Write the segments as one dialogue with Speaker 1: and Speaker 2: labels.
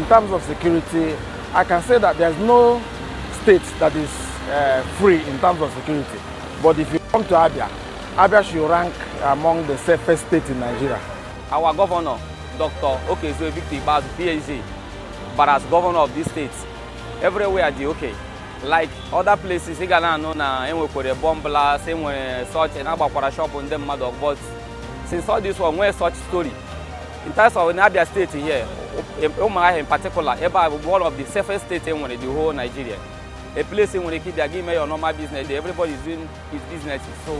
Speaker 1: terms of security, I can say that there's no state that is free in terms of security. But if you come to Abia, Abia should rank among the safest states in Nigeria.
Speaker 2: Our governor, Dr. Okezie Victor Ikpeazu PhD, but as governor of this state, everywhere the okay. Like other places, you can know na enwe bomb blast, enwe such and about shop on them mother. But since all this one, where such story, in terms of Abia State here, in particular, about one of the safest states in the whole Nigeria. A place in which they give me your normal business, everybody is doing his business. So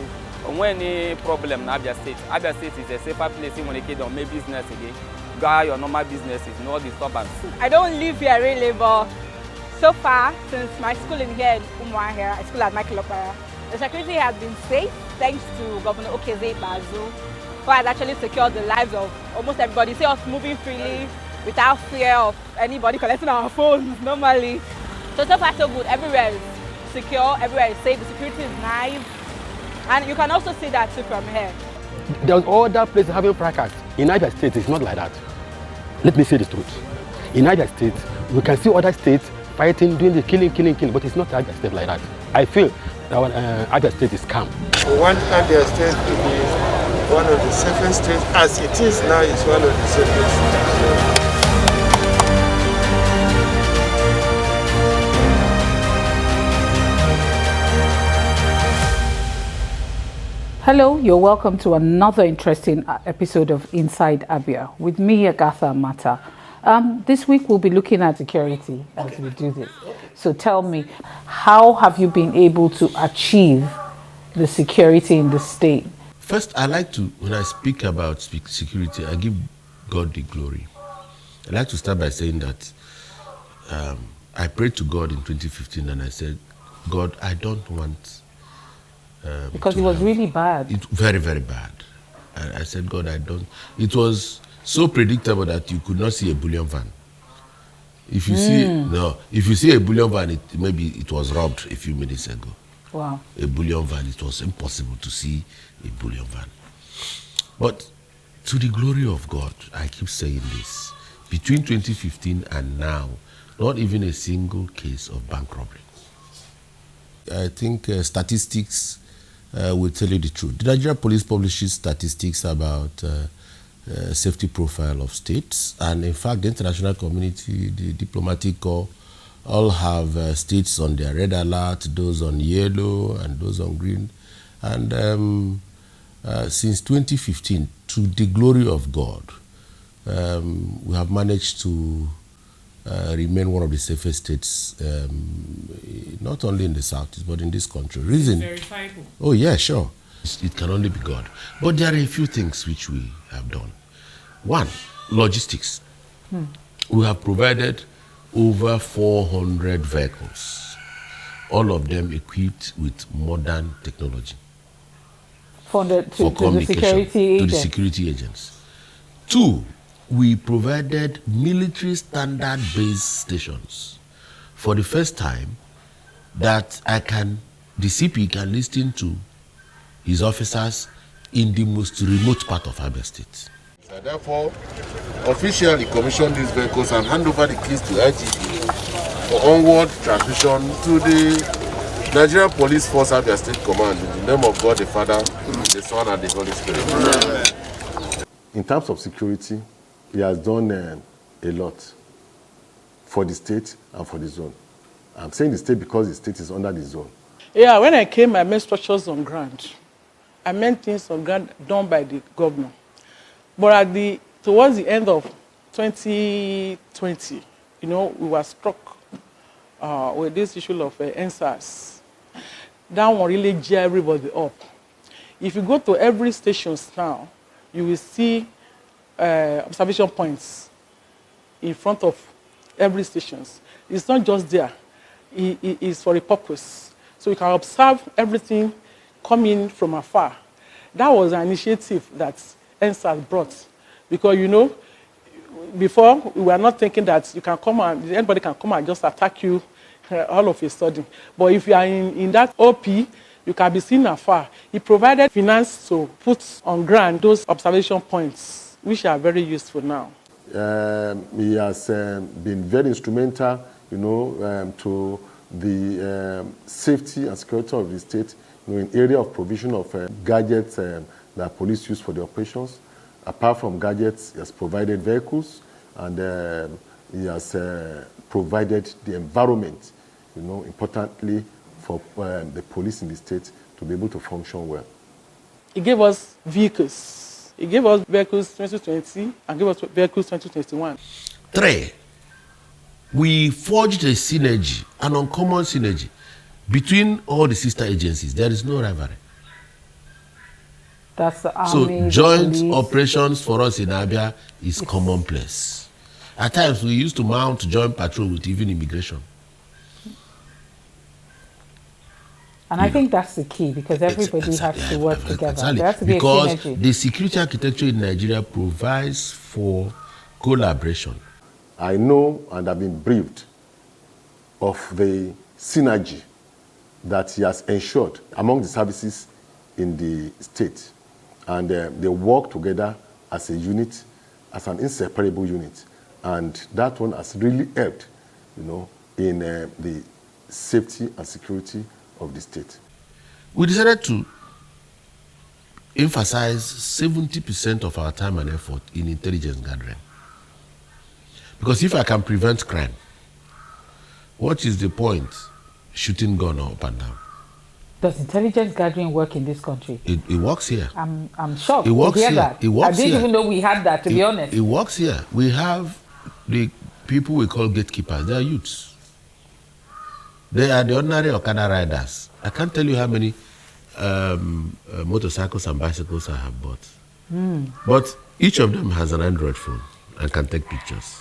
Speaker 2: when any problem in Abia State is a safer place in which they don't make business again. Go your normal businesses, no disturbance.
Speaker 3: I don't live here really, but so far, since my school in here in Umuahia, I school at Michael Okpara, the security has been safe thanks to Governor Okezie Ikpeazu, who has actually secured the lives of almost everybody. See us moving freely without fear of anybody collecting our phones normally. So far so good. Everywhere is secure, everywhere is safe, the security is nice. And you can also see that too from here.
Speaker 4: There's other places having fracas. In Abia State, it's not like that. Let me say the truth. In Abia State, we can see other states fighting, doing the killing, but it's not Abia State like that. I feel that Abia State is calm.
Speaker 5: We want Abia State to be one of the safest states. As it is now, it's one of the safest.
Speaker 6: Hello, you're welcome to another interesting episode of Inside Abia with me, Agatha Mata. This week we'll be looking at security as we do this. So tell me, how have you been able to achieve the security in the state?
Speaker 7: First, I like to, when I speak about security, I give God the glory. I like to start by saying that I prayed to God in 2015 and I said, God, I don't want
Speaker 6: because it was really bad.
Speaker 7: Very, very bad. And I said, God, I don't. It was so predictable that you could not see a bullion van. If you see a bullion van, maybe it was robbed a few minutes ago.
Speaker 6: Wow.
Speaker 7: A bullion van, it was impossible to see a bullion van. But to the glory of God, I keep saying this. Between 2015 and now, not even a single case of bank robbery. I think statistics will tell you the truth. The Nigeria Police publishes statistics about safety profile of states, and in fact, the international community, the diplomatic corps, all have states on their red alert, those on yellow, and those on green. And since 2015, to the glory of God, we have managed to remain one of the safest states, not only in the South, but in this country. Reason?
Speaker 8: Verifiable.
Speaker 7: Oh yeah, sure. It can only be God. But there are a few things which we have done. One, logistics. We have provided over 400 vehicles, all of them equipped with modern technology.
Speaker 6: For communication
Speaker 7: to the security agents. Two, we provided military standard-based stations. For the first time, that the CP can listen to his officers in the most remote part of Abia State.
Speaker 5: I therefore officially commissioned these vehicles and hand over the keys to IGP for onward transmission to the Nigeria Police Force Abia State Command in the name of God the Father, the Son, and the Holy Spirit.
Speaker 9: In terms of security, he has done a lot for the state and for the zone. I'm saying the state because the state is under the zone.
Speaker 8: Yeah, when I came, I made structures on ground. I meant things on ground done by the governor. But towards the end of 2020, we were struck with this issue of NSAS. That one really geared everybody up. If you go to every station now, you will see observation points in front of every station. It's not just there. It is for a purpose. So you can observe everything coming from afar. That was an initiative that NSAS brought. Because, before we were not thinking that anybody can come and just attack you all of a sudden. But if you are in that OP, you can be seen afar. He provided finance to put on ground those observation points, which are very useful now.
Speaker 9: He has been very instrumental, to the safety and security of the state, in area of provision of gadgets that police use for the operations. Apart from gadgets, he has provided vehicles, and he has provided the environment, importantly for the police in the state to be able to function well.
Speaker 8: He gave us vehicles. He gave us vehicles 2020 and gave us vehicles 2021.
Speaker 7: 3, we forged a synergy, an uncommon synergy between all the sister agencies. There is no rivalry.
Speaker 6: That's the army.
Speaker 7: So joint operations for us in Abia is commonplace. At times we used to mount joint patrol with even immigration.
Speaker 6: And I think that's the key, because everybody has to work together. There has to be
Speaker 7: because
Speaker 6: a synergy.
Speaker 7: the security architecture in Nigeria provides for collaboration.
Speaker 9: I know and have been briefed of the synergy that he has ensured among the services in the state. And they work together as a unit, as an inseparable unit. And that one has really helped, in the safety and security of the state.
Speaker 7: We decided to emphasize 70% of our time and effort in intelligence gathering. Because if I can prevent crime, what is the point shooting gun up and down?
Speaker 6: Does intelligence gathering work in this country?
Speaker 7: It works here.
Speaker 6: I'm shocked
Speaker 7: It works
Speaker 6: to hear
Speaker 7: here.
Speaker 6: that.
Speaker 7: It works
Speaker 6: I didn't
Speaker 7: here.
Speaker 6: even know we had that, to be honest.
Speaker 7: It works here. We have the people we call gatekeepers. They are youths. They are the ordinary Okada riders. I can't tell you how many motorcycles and bicycles I have bought. But each of them has an Android phone and can take pictures.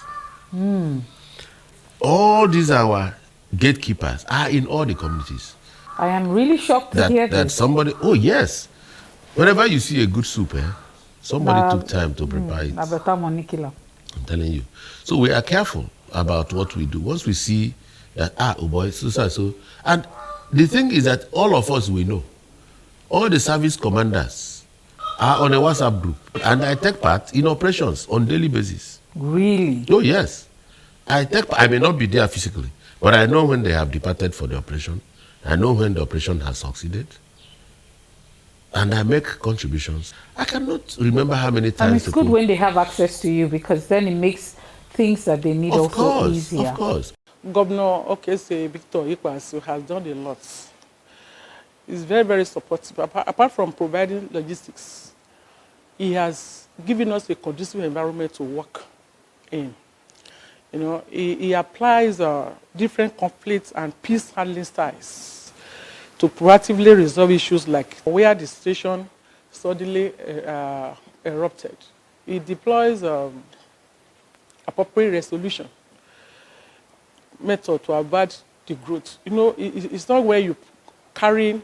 Speaker 7: All these our gatekeepers are in all the communities.
Speaker 6: I am really shocked to hear
Speaker 7: that
Speaker 6: this.
Speaker 7: somebody, oh yes, whenever you see a good soup, somebody took time to prepare it. I'm telling you. So we are careful about what we do. Once we see that, oh boy, so. And the thing is that all of us, we know. All the service commanders are on a WhatsApp group. And I take part in operations on daily basis.
Speaker 6: Really?
Speaker 7: Oh yes. I may not be there physically, but I know when they have departed for the operation. I know when the operation has succeeded. And I make contributions. I cannot remember how many times.
Speaker 6: And it's good when they have access to you, because then it makes things that they need also easier.
Speaker 7: Of course.
Speaker 8: Governor Okezie Victor Ikpeazu has done a lot. He's very, very supportive. Apart from providing logistics, he has given us a conducive environment to work in. He applies different conflicts and peace handling styles to proactively resolve issues like where the station suddenly erupted. He deploys appropriate resolution method to avoid the growth. It's not where you carry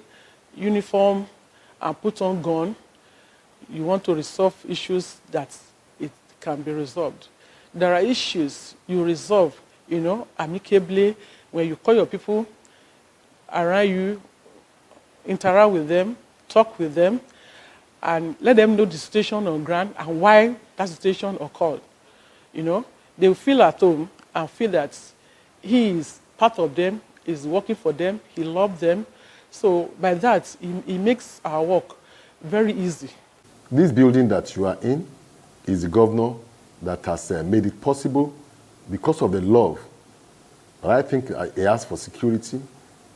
Speaker 8: uniform and put on gun. You want to resolve issues that it can be resolved. There are issues you resolve, amicably, when you call your people around you, interact with them, talk with them, and let them know the situation on ground and why that situation occurred. They will feel at home and feel that he is part of them, is working for them, he loves them. So by that, he makes our work very easy.
Speaker 9: This building that you are in is the governor that has made it possible because of the love. But I think he asked for security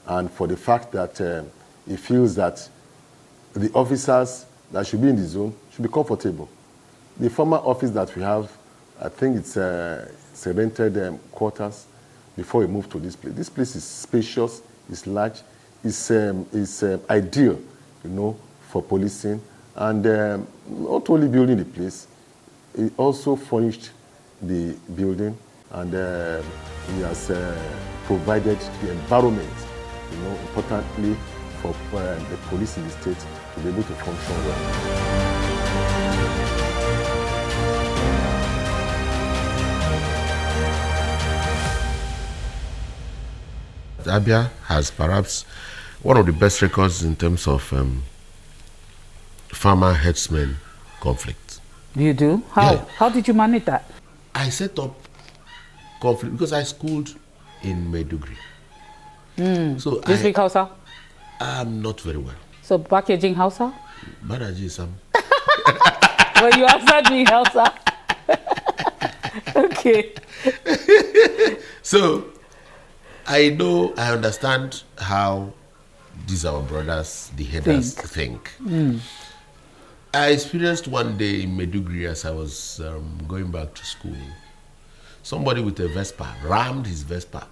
Speaker 9: and for the fact that he feels that the officers that should be in the zone should be comfortable. The former office that we have, I think it's rented quarters before we moved to this place. This place is spacious, it's large, it's ideal, for policing. And not only building the place, he also furnished the building, and he has provided the environment, importantly for the police in the state to be able to function well.
Speaker 7: Abia has perhaps one of the best records in terms of farmer-herdsman conflict.
Speaker 6: You do? How?
Speaker 7: Yeah.
Speaker 6: How did you manage that?
Speaker 7: I set up conflict because I schooled in Maiduguri. So
Speaker 6: This week, Hausa?
Speaker 7: I'm not very well.
Speaker 6: So packaging Hausa?
Speaker 7: Banaji Sam.
Speaker 6: Well, you answered me Hausa. Okay.
Speaker 7: So I understand how these our brothers, the headers, think. I experienced one day in Maiduguri as I was going back to school. Somebody with a Vespa rammed his Vespa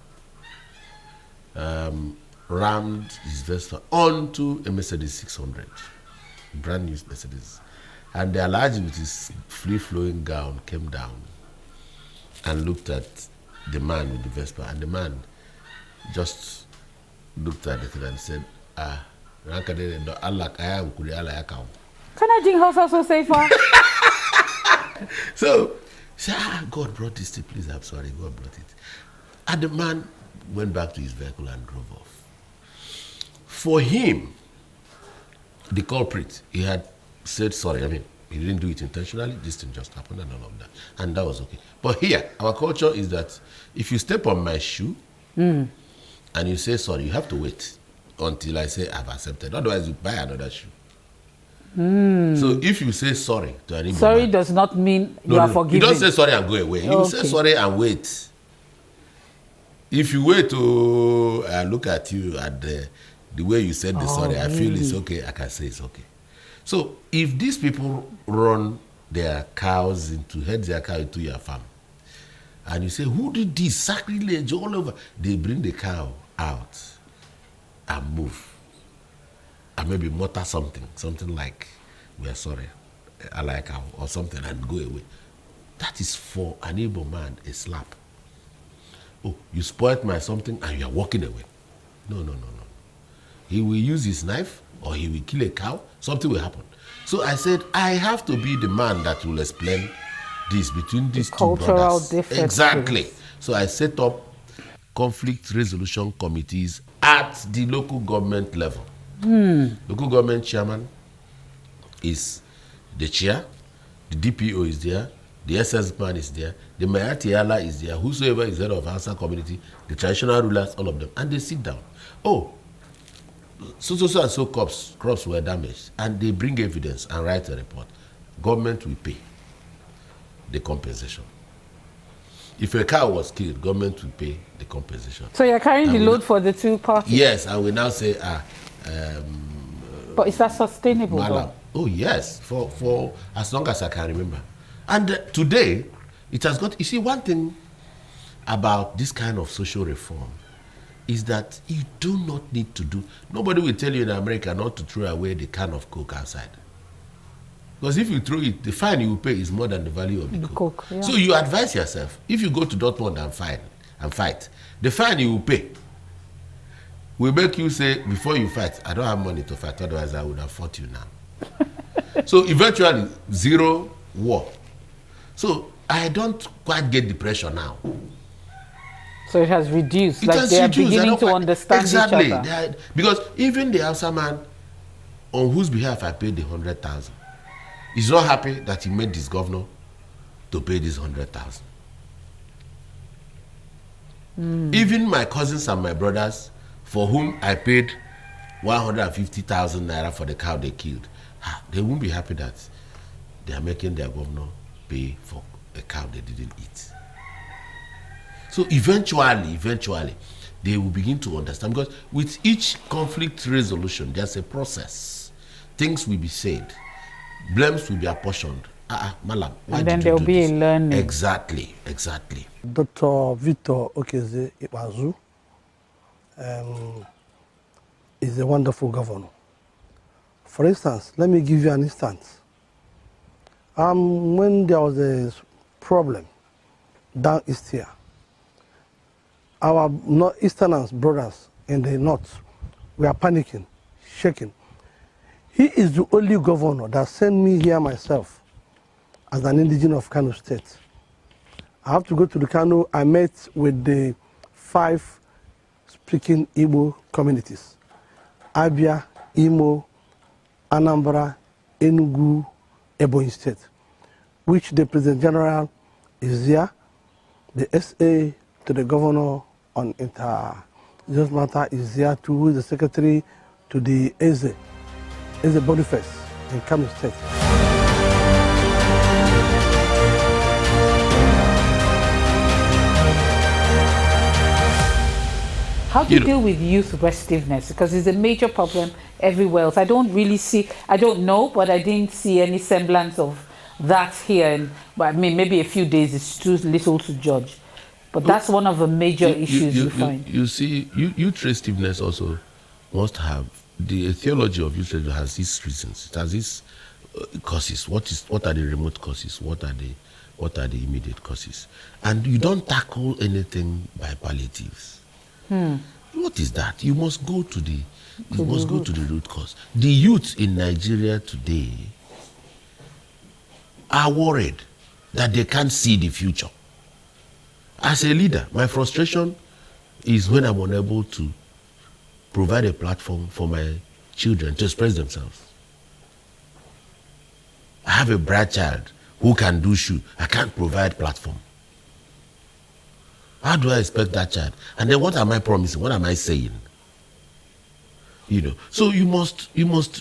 Speaker 7: onto a Mercedes 600, brand new Mercedes. And the Alhaji with his free-flowing gown came down and looked at the man with the Vespa. And the man just looked at it and said, can
Speaker 6: I drink Hausa so safer?
Speaker 7: So, he said, God brought this to, please, I'm sorry, God brought it. And the man went back to his vehicle and drove off. For him, the culprit, he had said sorry. I mean, he didn't do it intentionally. This thing just happened and all of that. And that was okay. But here, our culture is that if you step on my shoe and you say sorry, you have to wait until I say I've accepted. Otherwise, you buy another shoe. So if you say sorry to an Igbo
Speaker 6: Sorry
Speaker 7: man,
Speaker 6: does not mean you are forgiven.
Speaker 7: You don't say sorry and go away. You say sorry and wait. If you wait to look at you at the way you said the sorry, I feel it's okay, I can say it's okay. So if these people run their cows head their cow into your farm, and you say, who did this? Sacrilege all over. They bring the cow out and move. And maybe mutter something like, we are sorry, I like cow, or something, and go away. That is for an able man a slap. Oh, you spoiled my something and you are walking away. No. He will use his knife or he will kill a cow, something will happen. So I said, I have to be the man that will explain this between these two brothers.
Speaker 6: Differences.
Speaker 7: Exactly. So I set up conflict resolution committees at the local government level. Local government chairman is the chair, the DPO is there, the SS man is there, the Mayatiala is there, whosoever is head of Hausa community, the traditional rulers, all of them, and they sit down. Oh, so and so crops were damaged, and they bring evidence and write a report. Government will pay the compensation. If a cow was killed, government will pay the compensation.
Speaker 6: So you're carrying the load for the two parties?
Speaker 7: Yes, and we now say,
Speaker 6: but is that sustainable?
Speaker 7: Oh yes, for as long as I can remember. And today, it has got, you see, one thing about this kind of social reform is that you do not need to do, nobody will tell you in America not to throw away the can of Coke outside. Because if you throw it, the fine you will pay is more than the value of the Coke.
Speaker 6: Yeah.
Speaker 7: So you advise yourself, if you go to Dortmund and fight, the fine you will pay will make you say, before you fight, I don't have money to fight, otherwise I would have fought you now. So eventually, zero war. So I don't quite get the pressure now.
Speaker 6: So it has reduced, like they are beginning to understand each other.
Speaker 7: Because even the Hausa man on whose behalf I paid the 100,000 is not happy that he made this governor to pay this 100,000. Even my cousins and my brothers, for whom I paid 150,000 naira for the cow they killed, they won't be happy that they are making their governor pay for a cow they didn't eat. So eventually, they will begin to understand, because with each conflict resolution, there's a process. Things will be said, blames will be apportioned. Malam, why
Speaker 6: and then
Speaker 7: did
Speaker 6: there
Speaker 7: you
Speaker 6: will
Speaker 7: do
Speaker 6: be
Speaker 7: this?
Speaker 6: a learning.
Speaker 7: Exactly.
Speaker 10: Dr. Victor Okezie Ikpeazu is a wonderful governor. For instance, let me give you an instance. When there was a problem down east here, our Easterners brothers in the north were panicking, shaking. He is the only governor that sent me here myself as an indigenous of Kano State. I have to go to the Kano. I met with the 5 speaking Igbo communities: Abia, Imo, Anambra, Enugu, Ebonyi State, which the President General is here. The SA to the governor on inter-justice matter is here too, who is the secretary to the Eze Boniface in Kano State.
Speaker 6: How do you deal with youth restiveness? Because it's a major problem everywhere else. I don't really see, I don't know, but I didn't see any semblance of that here. And, I mean, maybe a few days is too little to judge. But that's one of the major issues you find.
Speaker 7: You see, youth restiveness also must have, the theology of youth restiveness has these reasons. It has these causes. What are the remote causes? What are the immediate causes? And you don't tackle anything by palliatives. What is that? You must go to the root cause. The youth in Nigeria today are worried that they can't see the future. As a leader, my frustration is when I'm unable to provide a platform for my children to express themselves. I have a bright child who can do shoe. I can't provide platform. How do I expect that child? And then what am I promising? What am I saying? You know. So you must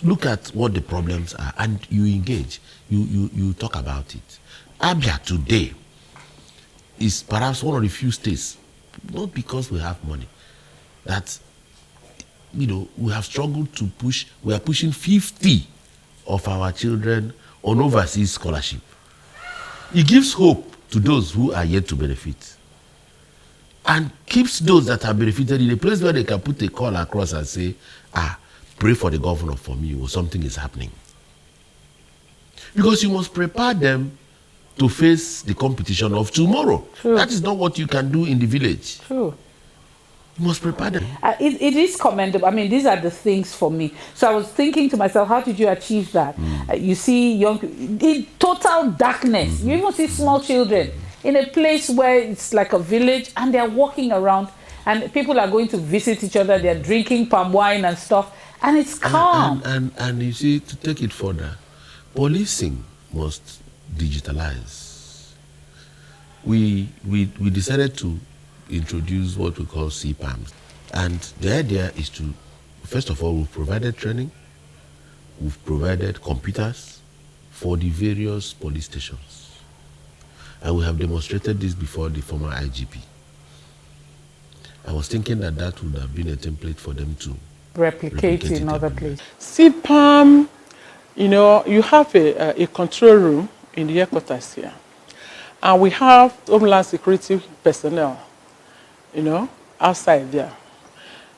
Speaker 7: look at what the problems are and you engage. You talk about it. Abia today is perhaps one of the few states, not because we have money, that we have struggled to push. We are pushing 50 of our children on overseas scholarship. It gives hope to those who are yet to benefit, and keeps those that have benefited in a place where they can put a call across and say, pray for the governor for me, or something is happening. Because you must prepare them to face the competition of tomorrow. True. That is not what you can do in the village. True. You must prepare them.
Speaker 6: It is commendable. I mean, these are the things for me. So I was thinking to myself, how did you achieve that? You see young people in total darkness. You even see small children in a place where it's like a village, and they're walking around, and people are going to visit each other. They're drinking palm wine and stuff, and it's calm.
Speaker 7: And you see, to take it further, policing must digitalize. We decided to introduce what we call CPAMs, and the idea is to, first of all, we've provided training, we've provided computers for the various police stations. And we have demonstrated this before the former IGP. I was thinking that would have been a template for them to
Speaker 6: replicate in other places.
Speaker 8: CPAM, you have a control room in the headquarters here. And we have Homeland Security personnel, outside there.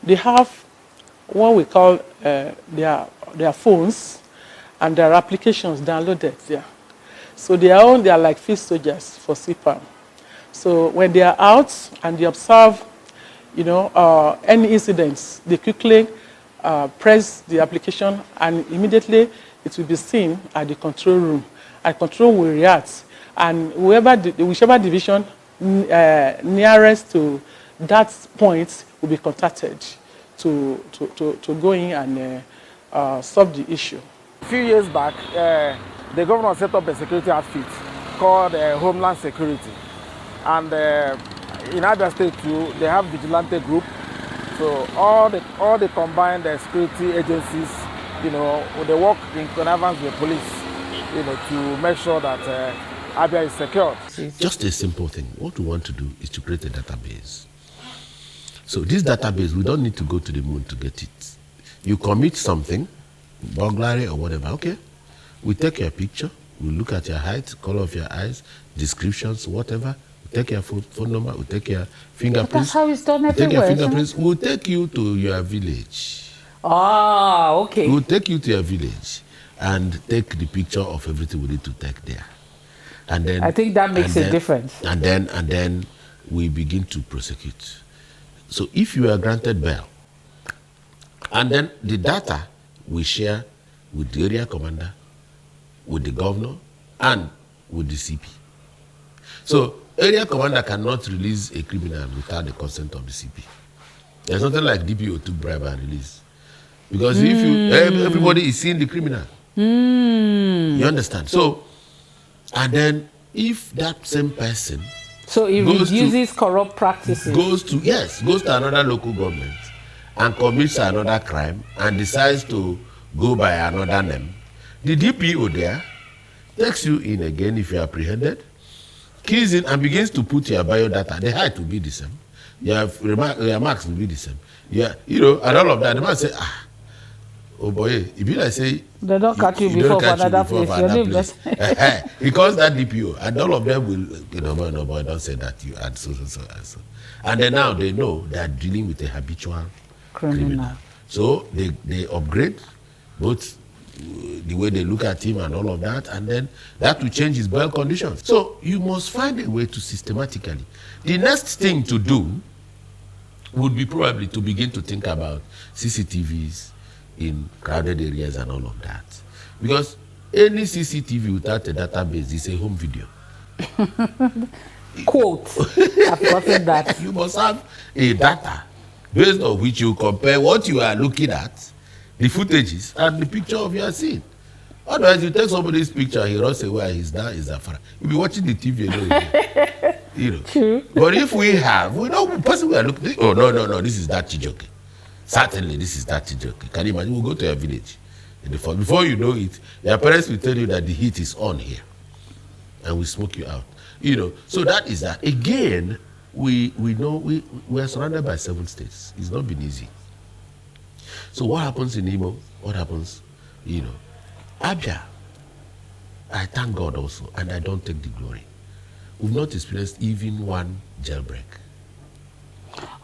Speaker 8: They have what we call their phones and their applications downloaded there. So they are like field soldiers for CPAM. So when they are out and they observe, any incidents, they quickly press the application, and immediately it will be seen at the control room. And control will react, and whichever division nearest to that point will be contacted to go in and solve the issue.
Speaker 1: A few years back, the governor set up a security outfit called Homeland Security. And in Abia State too, they have vigilante group. So all the combined security agencies, they work in connivance with police, to make sure that Abia is secured.
Speaker 7: Just a simple thing. What we want to do is to create a database. So this database, we don't need to go to the moon to get it. You commit something, burglary or whatever, okay? We take your picture, we look at your height, color of your eyes, descriptions, whatever. We take your phone number, we take your fingerprints.
Speaker 6: That's how it's done everywhere.
Speaker 7: Take your fingerprints, we'll take you to your village.
Speaker 6: Okay.
Speaker 7: We'll take you to your village and take the picture of everything we need to take there. And then
Speaker 6: I think that makes a difference.
Speaker 7: And then we begin to prosecute. So if you are granted bail, and then the data we share with the area commander, with the governor, and with the CP. So area commander cannot release a criminal without the consent of the CP. There's nothing like DPO to bribe and release. Because if everybody is seeing the criminal. You understand? So, and then if that same person
Speaker 6: so it reduces corrupt practices,
Speaker 7: goes to another local government and commits another crime and decides to go by another name, the DPO there takes you in again if you are apprehended, keys in and begins to put your biodata. The height will be the same, your marks will be the same. Yeah, you know, and all of that. The man say, oh boy, if you like say
Speaker 6: they don't catch you before for another place.
Speaker 7: He calls that DPO, and all of them will, you know, no boy, don't say that you had so and so. And then now they know they are dealing with a habitual criminal. So they upgrade both the way they look at him and all of that, and then that will change his bail conditions. So you must find a way to systematically. The next thing to do would be probably to begin to think about CCTVs in crowded areas and all of that. Because any CCTV without a database is a home video.
Speaker 6: Quote, I've gotten that.
Speaker 7: You must have a data based on which you compare what you are looking at, the footages, and the picture of your scene. Otherwise, you take somebody's picture, he runs away, he's down, he's afar. You'll be watching the TV alone. You know.
Speaker 6: True.
Speaker 7: But if we know the person we are looking at, oh, no, this is that Chijoke. Certainly, this is that Chijoke. Can you imagine? We'll go to your village. Before you know it, your parents will tell you that the heat is on here. And we smoke you out. You know, so that is that. Again, we know we are surrounded by 7 states. It's not been easy. So what happens in Imo? What happens, you know? Abia, I thank God also, and I don't take the glory. We've not experienced even one jailbreak.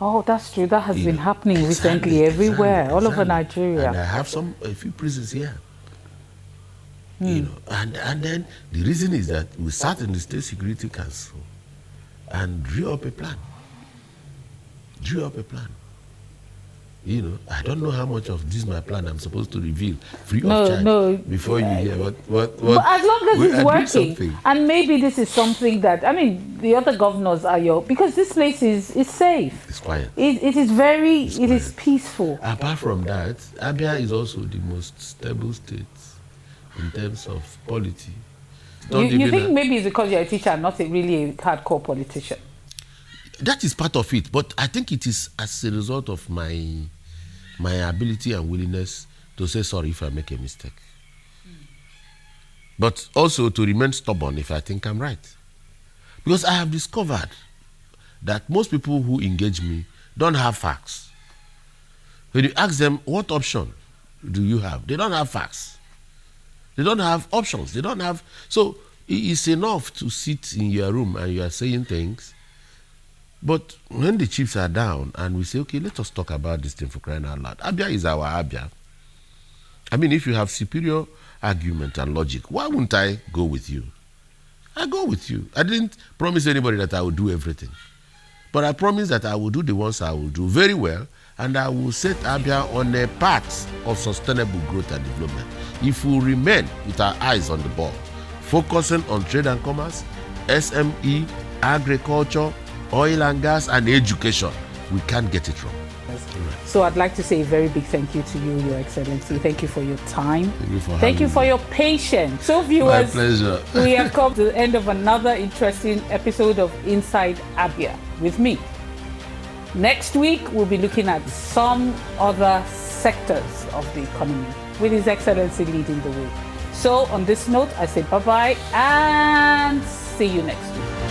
Speaker 6: Oh, that's true. That has been happening recently everywhere, all over Nigeria.
Speaker 7: And I have a few prisons here. You know, and then the reason is that we sat in the State Security Council and drew up a plan. You know, I don't know how much of this my plan I'm supposed to reveal free of charge before you hear what
Speaker 6: but as long as it's working, and maybe this is something that, I mean, the other governors are because this place is safe.
Speaker 7: It's quiet.
Speaker 6: It is peaceful.
Speaker 7: Apart from that, Abia is also the most stable state in terms of polity.
Speaker 6: You think maybe it's because you're a teacher and not really a hardcore politician?
Speaker 7: That is part of it, but I think it is as a result of my ability and willingness to say sorry if I make a mistake. But also to remain stubborn if I think I'm right. Because I have discovered that most people who engage me don't have facts. When you ask them, what option do you have? They don't have facts. They don't have options. They don't have... So it's enough to sit in your room and you are saying things. But when the chiefs are down and we say, okay, let us talk about this thing for crying out loud. Abia is our Abia. I mean, if you have superior argument and logic, why wouldn't I go with you? I go with you. I didn't promise anybody that I would do everything. But I promised that I will do the ones I will do very well, and I will set Abia on a path of sustainable growth and development. If we remain with our eyes on the ball, focusing on trade and commerce, SME, agriculture, oil and gas, and education, we can't get it wrong.
Speaker 6: So I'd like to say a very big thank you to you, Your Excellency. Thank you for your time.
Speaker 7: Thank you for
Speaker 6: your patience. So viewers,
Speaker 7: my pleasure.
Speaker 6: We have come to the end of another interesting episode of Inside Abia with me. Next week, we'll be looking at some other sectors of the economy with His Excellency leading the way. So on this note, I say bye-bye and see you next week.